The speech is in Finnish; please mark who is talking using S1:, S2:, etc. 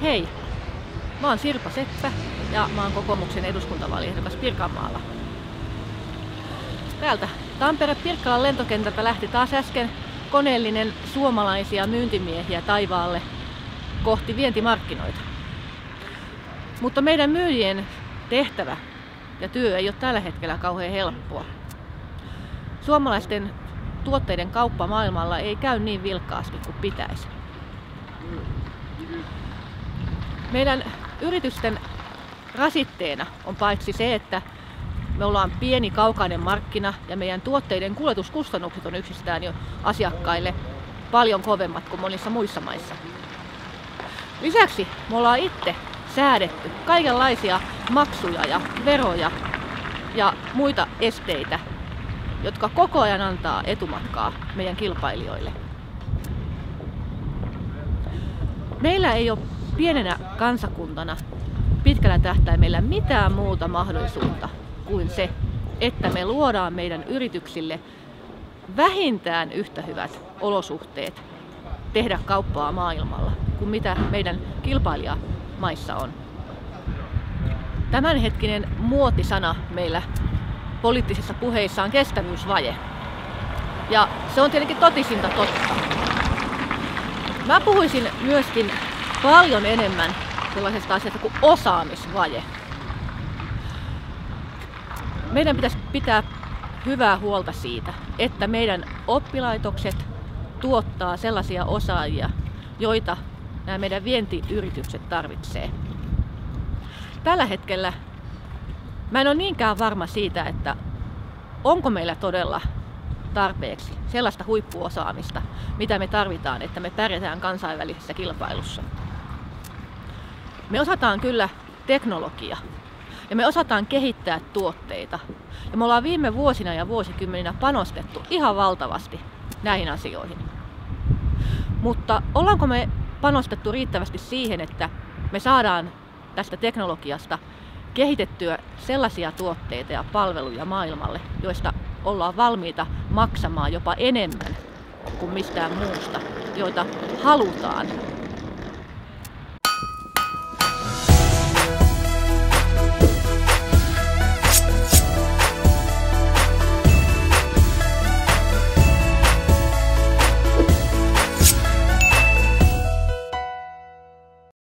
S1: Hei, mä oon Sirpa Seppä ja mä oon kokoomuksen eduskuntavaaliehdokas Pirkanmaalla. Täältä Tampere-Pirkkalan lentokentältä lähti taas äsken koneellinen suomalaisia myyntimiehiä taivaalle kohti vientimarkkinoita. Mutta meidän myyjien tehtävä ja työ ei ole tällä hetkellä kauhean helppoa. Suomalaisten tuotteiden kauppa maailmalla ei käy niin vilkkaasti kuin pitäisi. Meidän yritysten rasitteena on paitsi se, että me ollaan pieni kaukainen markkina ja meidän tuotteiden kuljetuskustannukset on yksistään jo asiakkaille paljon kovemmat kuin monissa muissa maissa. Lisäksi me ollaan itse säädetty kaikenlaisia maksuja ja veroja ja muita esteitä, jotka koko ajan antaa etumatkaa meidän kilpailijoille. Meillä ei ole pienenä kansakuntana pitkällä tähtäimellä mitään muuta mahdollisuutta kuin se, että me luodaan meidän yrityksille vähintään yhtä hyvät olosuhteet tehdä kauppaa maailmalla kuin mitä meidän kilpailijamaissa on. Tämänhetkinen muotisana meillä poliittisissa puheissa on kestävyysvaje. Ja se on tietenkin totisinta totta. Mä puhuisin myöskin paljon enemmän sellaisesta asiasta kuin osaamisvaje. Meidän pitäisi pitää hyvää huolta siitä, että meidän oppilaitokset tuottaa sellaisia osaajia, joita nämä meidän vientiyritykset tarvitsee. Tällä hetkellä mä en ole niinkään varma siitä, että onko meillä todella tarpeeksi sellaista huippuosaamista, mitä me tarvitaan, että me pärjätään kansainvälisessä kilpailussa. Me osataan kyllä teknologia ja me osataan kehittää tuotteita. Ja me ollaan viime vuosina ja vuosikymmeninä panostettu ihan valtavasti näihin asioihin. Mutta ollaanko me panostettu riittävästi siihen, että me saadaan tästä teknologiasta kehitettyä sellaisia tuotteita ja palveluja maailmalle, joista ollaan valmiita maksamaan jopa enemmän kuin mistään muusta, joita halutaan